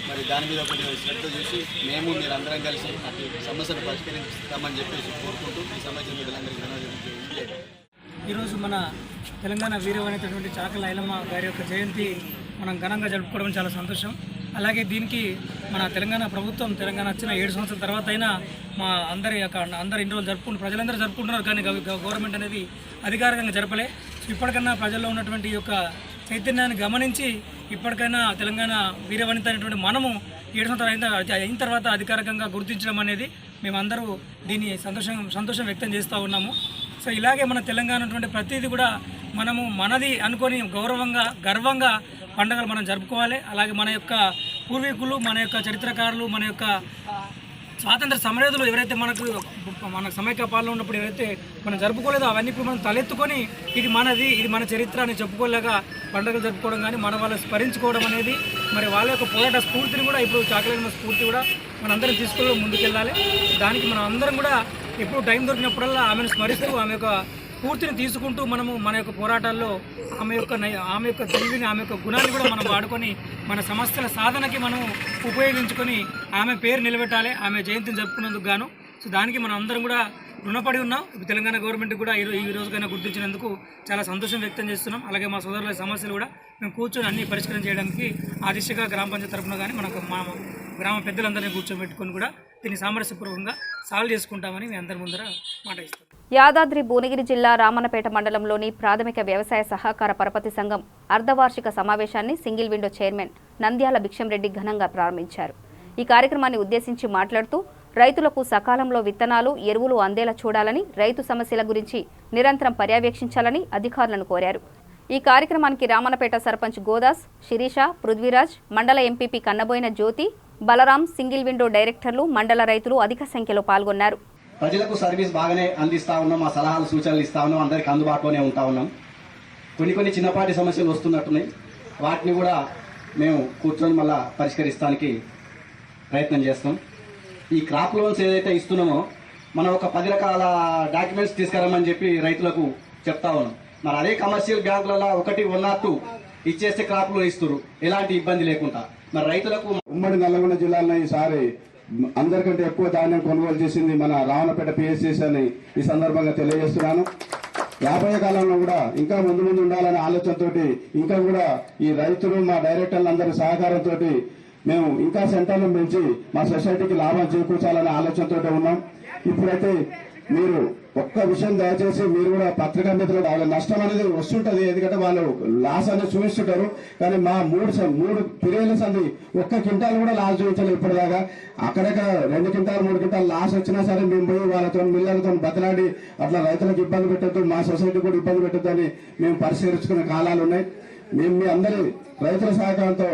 మరి దాని మీద కొంచెం శ్రద్ధ చూసి మేము మీరందరం కలిసి అటు సమస్యను పరిష్కరిస్తామని చెప్పేసి కోరుకుంటూ ఈ సమస్య మీరందరికీ ధన్యవాదాలు. ఈరోజు మన తెలంగాణ వీరవనితటువంటి చాకలి ఐలమ్మ గారి యొక్క జయంతి మనం ఘనంగా జరుపుకోవడం చాలా సంతోషం. అలాగే దీనికి మన తెలంగాణ ప్రభుత్వం తెలంగాణ వచ్చిన 7 సంవత్సరాల తర్వాత అయినా మా అందరి ఇన్ని రోజులు ప్రజలందరూ జరుపుకుంటున్నారు, కానీ గవర్నమెంట్ అనేది అధికారికంగా జరపలే. ఇప్పటికన్నా ప్రజల్లో ఉన్నటువంటి యొక్క చైతన్యాన్ని గమనించి ఇప్పటికైనా తెలంగాణ వీరవనిత అనేటువంటి మనము 7 సంవత్సరాలు అయిన తర్వాత అధికారికంగా గుర్తించడం అనేది మేమందరూ దీన్ని సంతోషం వ్యక్తం చేస్తూ ఉన్నాము. సో ఇలాగే మన తెలంగాణ ఉన్నటువంటి ప్రతిదీ కూడా మనము మనది అనుకొని గర్వంగా పండుగలు మనం జరుపుకోవాలి. అలాగే మన యొక్క పూర్వీకులు, మన యొక్క చరిత్రకారులు, మన యొక్క స్వాతంత్ర సమరయోధులు ఎవరైతే మన సమైక్య పాలన ఉన్నప్పుడు ఎవరైతే మనం జరుపుకోలేదో అవన్నీ ఇప్పుడు మనం తలెత్తుకొని ఇది మనది, ఇది మన చరిత్ర అని చెప్పుకోలేక పండుగలు జరుపుకోవడం కానీ మన వాళ్ళని స్మరించుకోవడం అనేది మరి వాళ్ళ యొక్క పోరాట స్ఫూర్తిని కూడా ఇప్పుడు చాకలి ఐలమ్మ స్ఫూర్తి కూడా మనందరం తీసుకొని ముందుకెళ్ళాలి. దానికి మనం అందరం కూడా ఎప్పుడు టైం దొరికినప్పుడల్లా ఆమెను స్మరిస్తూ ఆమె యొక్క స్ఫూర్తిని తీసుకుంటూ మనము మన యొక్క పోరాటాల్లో ఆమె యొక్క తెలివిని, ఆమె యొక్క గుణాన్ని కూడా మనం వాడుకొని మన సమస్యల సాధనకి మనం ఉపయోగించుకొని ఆమె పేరు నిలబెట్టాలి. ఆమె జయంతిని జరుపుకున్నందుకు గాను సో దానికి మనం అందరం కూడా రుణపడి ఉన్నాం. తెలంగాణ గవర్నమెంట్ కూడా ఈ రోజుకైనా గుర్తించినందుకు చాలా సంతోషం వ్యక్తం చేస్తున్నాం. అలాగే మా సోదరుల సమస్యలు కూడా మేము కూర్చొని అన్ని పరిష్కారం చేయడానికి ఆ దిశగా గ్రామ పంచాయతీ తరఫున కానీ మనకు మా గ్రామ పెద్దలందరినీ కూర్చోబెట్టుకొని కూడా దీన్ని సామరస్యపూర్వకంగా సాల్వ్ చేసుకుంటామని మీ అందరి ముందర మాట ఇస్తాం. యాదాద్రి భువనగిరి జిల్లా రామన్నపేట మండలంలోని ప్రాథమిక వ్యవసాయ సహకార పరపతి సంఘం అర్ధవార్షిక సమావేశాన్ని single window chairman Nandyal Bhikshamreddy ఘనంగా ప్రారంభించారు. ఈ కార్యక్రమాన్ని ఉద్దేశించి మాట్లాడుతూ రైతులకు సకాలంలో విత్తనాలు, ఎరువులు అందేలా చూడాలని, రైతు సమస్యల గురించి నిరంతరం పర్యవేక్షించాలని అధికారులను కోరారు. ఈ కార్యక్రమానికి రామన్నపేట సర్పంచ్ గోదాస్, శిరీష, పృథ్వీరాజ్, మండల ఎంపీపీ కన్నబోయిన జ్యోతి, బలరాం, సింగిల్ విండో డైరెక్టర్లు, మండల రైతులు అధిక సంఖ్యలో పాల్గొన్నారు. ప్రజలకు సర్వీస్ బాగానే అందిస్తా ఉన్నాం, మా సలహాలు సూచనలు ఇస్తా ఉన్నాం, అందరికి అందుబాటులోనే ఉంటా ఉన్నాం. కొన్ని చిన్నపాటి సమస్యలు వస్తున్నట్టున్నాయి, వాటిని కూడా మేము కూర్చొని మళ్ళా పరిష్కరిస్తానికి ప్రయత్నం చేస్తాం. ఈ క్రాప్ లోన్స్ ఏదైతే ఇస్తున్నామో మనం ఒక 10 రకాల డాక్యుమెంట్స్ తీసుకురమ్మని చెప్పి రైతులకు చెప్తా ఉన్నాం. మరి అదే కమర్షియల్ బ్యాంకులలో 1 or 2 ఇచ్చేస్తే క్రాప్ లోన్ ఇస్తారు, ఎలాంటి ఇబ్బంది లేకుండా. మరి రైతులకు ఉమ్మడి నల్లగొండ జిల్లాలో ఈసారి అందరికంటే ఎక్కువ ధాన్యం కొనుగోలు చేసింది మన రామన్నపేట పిఎస్సిస్ అని ఈ సందర్భంగా తెలియజేస్తున్నాను. రాబోయే కాలంలో కూడా ఇంకా ముందు ఉండాలనే ఆలోచనతో ఇంకా కూడా ఈ రైతులు, మా డైరెక్టర్లందరి సహకారంతో మేము ఇంకా సెంటర్లను పెంచి మా సొసైటీకి లాభం చేకూర్చాలనే ఆలోచనతో ఉన్నాం. ఇప్పుడైతే మీరు ఒక్క విషయం దయచేసి మీరు కూడా పత్రికా మిత్రులు, వాళ్ళ నష్టం అనేది వస్తుంటది, ఎందుకంటే వాళ్ళు లాస్ అనేది చూపిస్తుంటారు. కానీ మా 3 పీరియడ్ల సంది 1 క్వింటాల్ కూడా లాస్ చూపించలేదు ఇప్పటిదాకా. అక్కడక్కడ 2 క్వింటాల్ 3 క్వింటాల్ లాస్ వచ్చినా సరే మేము పోయి వాళ్ళతో మిల్లర్లతో బతలాడి అట్లా రైతులకు ఇబ్బంది పెట్టద్దు, మా సొసైటీ కూడా ఇబ్బంది పెట్టద్దు అని మేము పరిశీలించుకునే కాలాలు ఉన్నాయి. మేము మీ అందరి రైతుల సహకారంతో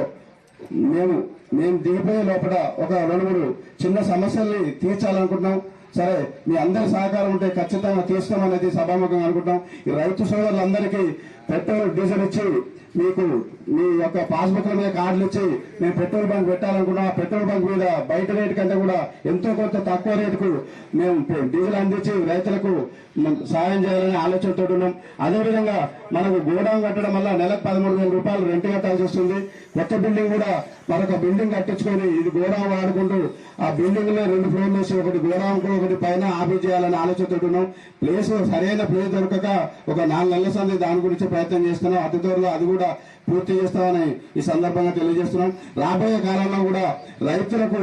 మేము దిగిపోయే లోపల ఒక 2-3 చిన్న సమస్యల్ని తీర్చాలనుకుంటున్నాం. సరే, మీ అందరి సహకారం ఉంటే ఖచ్చితంగా తీస్తామనేది సభాముఖంగా అనుకుంటాం. ఈ రైతు సోదరులందరికీ పెట్రోల్, డీజిల్ ఇచ్చి మీకు మీ యొక్క పాస్బుక్ల మీద కార్డులు ఇచ్చి మేము పెట్రోల్ బంక్ పెట్టాలనుకున్నాం. ఆ పెట్రోల్ బంక్ మీద బయట రేటు కంటే కూడా ఎంతో కొంత తక్కువ రేటుకు మేము డీజిల్ అందించి రైతులకు సాయం చేయాలని ఆలోచనతో ఉన్నాం. అదేవిధంగా మనకు గోడౌన్ కట్టడం వల్ల నెలకు 13,000 రూపాయలు రెంట్ కట్టాల్సి వస్తుంది. కొత్త బిల్డింగ్ కూడా మరొక బిల్డింగ్ కట్టించుకొని ఇది గోడౌన్ వాడుకుంటూ ఆ బిల్డింగ్ లో 2 ఫ్లోర్లు వేసి ఒకటి గోడౌన్ కు ఒకటి పైన ఆఫీస్ చేయాలని ఆలోచనతో ఉన్నాం. సరైన ప్లేస్ దొరకక ఒక 4 నెలల సంది దాని గురించి ప్రయత్నం చేస్తున్నాం. అతి త్వరలో అది కూడా పూర్తి చేస్తామని ఈ సందర్భంగా తెలియజేస్తున్నాం. రాబోయే కాలంలో కూడా రైతులకు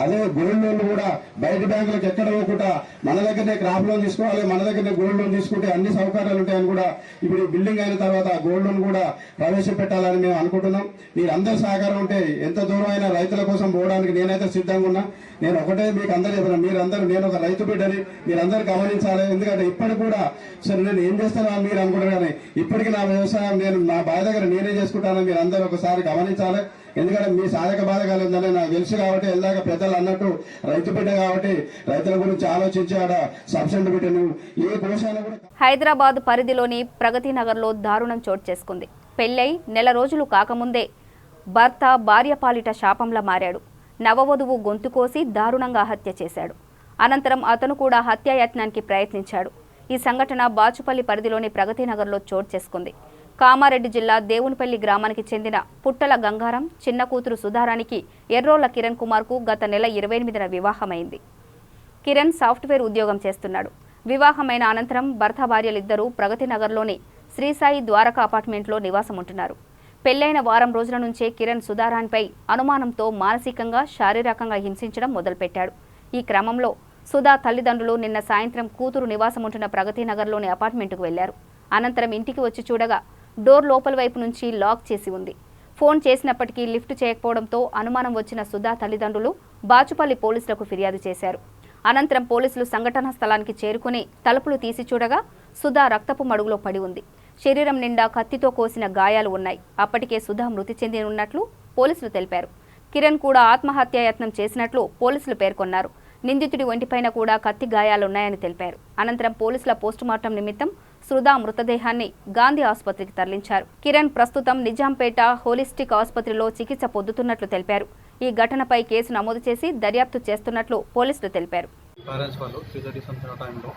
అదే గోల్డ్ లోన్లు కూడా బయట బ్యాంకులకు ఎక్కడ పోకుండా మన దగ్గరనే క్రాప్ లోన్ తీసుకోవాలి, మన దగ్గరనే గోల్డ్ లోన్ తీసుకుంటే అన్ని సౌకర్యాలు ఉంటాయని కూడా ఇప్పుడు బిల్డింగ్ అయిన తర్వాత గోల్డ్ లోన్ కూడా ప్రవేశపెట్టాలని మేము అనుకుంటున్నాం. మీరందరి సహకారం ఉంటే ఎంత దూరం అయినా రైతుల కోసం పోవడానికి నేనైతే సిద్ధంగా ఉన్నా. నేను ఒకటే మీకు అందరూ చెప్పిన, మీరందరూ, నేను ఒక రైతు బిడ్డని మీరందరూ గమనించాలి. ఎందుకంటే ఇప్పటికి కూడా సరే నేను ఏం చేస్తానా మీరు అనుకుంటారు, కానీ ఇప్పటికీ నా వ్యవసాయం నేను నా బావి దగ్గర నేనే చేసుకుంటానని మీరు అందరూ ఒకసారి గమనించాలి. ఎందుకంటే మీ సాధక బాధకాలు ఉందని నాకు తెలుసు కాబట్టి, వెళ్ళాక పెద్దలు అన్నట్టు రైతు బిడ్డ కాబట్టి రైతుల గురించి ఆలోచించి ఆడ సబ్సిడీ పెట్టను ఏ కోశాన్ని కూడా. హైదరాబాద్ పరిధిలోని ప్రగతి నగర్లో దారుణం చోటు చేసుకుంది. పెళ్లై నెల రోజులు కాకముందే భర్త భార్య పాలిట శాపంలా మారాడు. నవవధువు గొంతు కోసి దారుణంగా హత్య చేశాడు. అనంతరం అతను కూడా హత్యాయత్నానికి ప్రయత్నించాడు. ఈ సంఘటన బాచుపల్లి పరిధిలోని ప్రగతి నగర్లో చోటు చేసుకుంది. కామారెడ్డి జిల్లా దేవునిపల్లి గ్రామానికి చెందిన పుట్టల గంగారం చిన్న కూతురు సుధారానికి ఎర్రోళ్ల కిరణ్ కుమార్కు గత నెల 28న వివాహమైంది. కిరణ్ సాఫ్ట్వేర్ ఉద్యోగం చేస్తున్నాడు. వివాహమైన అనంతరం భర్త భార్యలిద్దరూ ప్రగతి నగర్లోని శ్రీసాయి ద్వారక అపార్ట్మెంట్లో నివాసం ఉంటున్నారు. పెళ్లైన వారం రోజుల నుంచే కిరణ్ సుధారాన్పై అనుమానంతో మానసికంగా, శారీరకంగా హింసించడం మొదలుపెట్టాడు. ఈ క్రమంలో సుధా తల్లిదండ్రులు నిన్న సాయంత్రం కూతురు నివాసం ఉంటున్న ప్రగతి నగర్లోని అపార్ట్మెంటుకు వెళ్లారు. అనంతరం ఇంటికి వచ్చి చూడగా డోర్ లోపల వైపు నుంచి లాక్ చేసి ఉంది. ఫోన్ చేసినప్పటికీ లిఫ్ట్ చేయకపోవడంతో అనుమానం వచ్చిన సుధా తల్లిదండ్రులు బాచుపల్లి పోలీసులకు ఫిర్యాదు చేశారు. అనంతరం పోలీసులు సంఘటనా స్థలానికి చేరుకుని తలుపులు తీసి చూడగా సుధా రక్తపు మడుగులో పడి ఉంది. శరీరం నిండా కత్తితో కోసిన గాయాలు ఉన్నాయి. అప్పటికే సుధా మృతి చెంది ఉన్నట్లు పోలీసులు తెలిపారు. కిరణ్ కూడా ఆత్మహత్యాయత్నం చేసినట్లు పోలీసులు పేర్కొన్నారు. నిందితుడి ఒంటిపైన కూడా కత్తి గాయాలున్నాయని తెలిపారు. అనంతరం పోలీసుల పోస్టుమార్టం నిమిత్తం సుధా మృతదేహాన్ని గాంధీ ఆసుపత్రికి తరలించారు. కిరణ్ ప్రస్తుతం నిజాంపేట హోలిస్టిక్ ఆసుపత్రిలో చికిత్స పొందుతున్నట్లు తెలిపారు. ఈ ఘటనపై కేసు నమోదు చేసి దర్యాప్తు చేస్తున్నట్లు పోలీసులు తెలిపారు. పేరెంట్స్ వాళ్ళు 3:30 టైంలో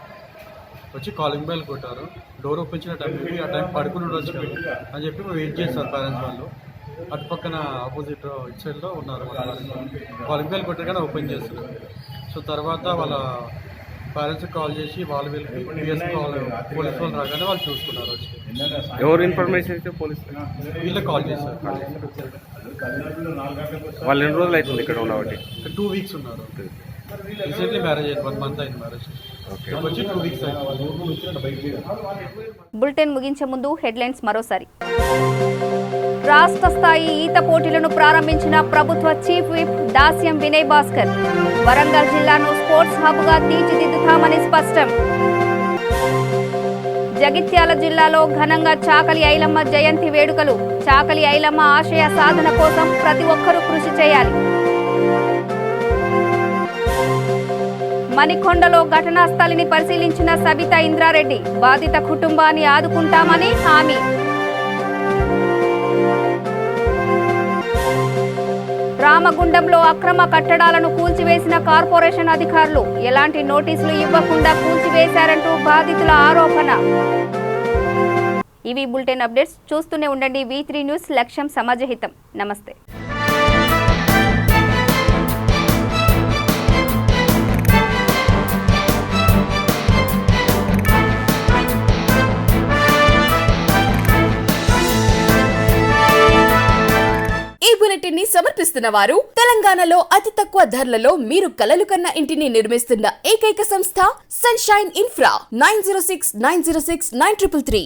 వచ్చి కాలింగ్ బెల్ కొట్టారు. డోర్ ఓపెన్ చేసిన టైంకి ఆ టైం పడుకుని ఉండొచ్చు అని చెప్పి వెయిట్ చేస్తారు పేరెంట్స్ వాళ్ళు. అటు పక్కన ఆపోజిట్ ఇటు సైడ్లో ఉన్నారు వాళ్ళ కాలింగ్ బెల్ కొట్టారు కానీ ఓపెన్ చేస్తారు. సో తర్వాత వాళ్ళ పేరెంట్స్కి కాల్ చేసి వాళ్ళు వీళ్ళకి పిఎస్ కాల్ పోలీస్ వాళ్ళు రాగానే వాళ్ళు చూసుకున్నారు. వచ్చి ఎవరు ఇన్ఫర్మేషన్ ఇస్తే పోలీస్ వీళ్ళకి కాల్ చేశారు. వాళ్ళు ఎన్ని రోజులు అవుతుంది ఇక్కడ ఉండబట్టి? 2 వీక్స్ ఉన్నారు. రీసెంట్లీ మ్యారేజ్ అయింది, 1 మంత్ అయింది మ్యారేజ్. వచ్చి 2 వీక్స్ అయింది. బులెటిన్ ముగించే ముందు హెడ్లైన్స్ మరోసారి. రాష్ట్ర స్థాయి ఈత పోటీలను ప్రారంభించిన ప్రభుత్వ చీఫ్ విప్ దాస్యం వినయ్ భాస్కర్. వరంగల్ జిల్లాను స్పోర్ట్స్ హబ్గా తీర్చిదిద్దుతామని స్పష్టం. జగిత్యాల జిల్లాలో ఘనంగా చాకలి ఐలమ్మ జయంతి వేడుకలు. చాకలి ఐలమ్మ ఆశయ సాధన కోసం ప్రతి ఒక్కరూ కృషి చేయాలి. మణికొండలో ఘటనా స్థలిని పరిశీలించిన సబితా ఇంద్రారెడ్డి. బాధిత కుటుంబాన్ని ఆదుకుంటామని హామీ. రామగుండంలో అక్రమ కట్టడాలను కూల్చివేసిన కార్పొరేషన్ అధికారులు. ఎలాంటి నోటీసులు ఇవ్వకుండా కూల్చివేశారంటూ బాధితుల ఆరోపణ. ఇవి బులెటిన్ అప్డేట్స్. చూస్తూనే ఉండండి V3 న్యూస్. లక్ష్యం సమాజహితం. నమస్తే. ఈ బులెటిన్ ని సమర్పిస్తున్న వారు తెలంగాణలో అతి తక్కువ ధరలలో మీరు కలలు కన్న ఇంటిని నిర్మిస్తున్న ఏకైక సంస్థ సన్షైన్ ఇన్ఫ్రా. 9069069333.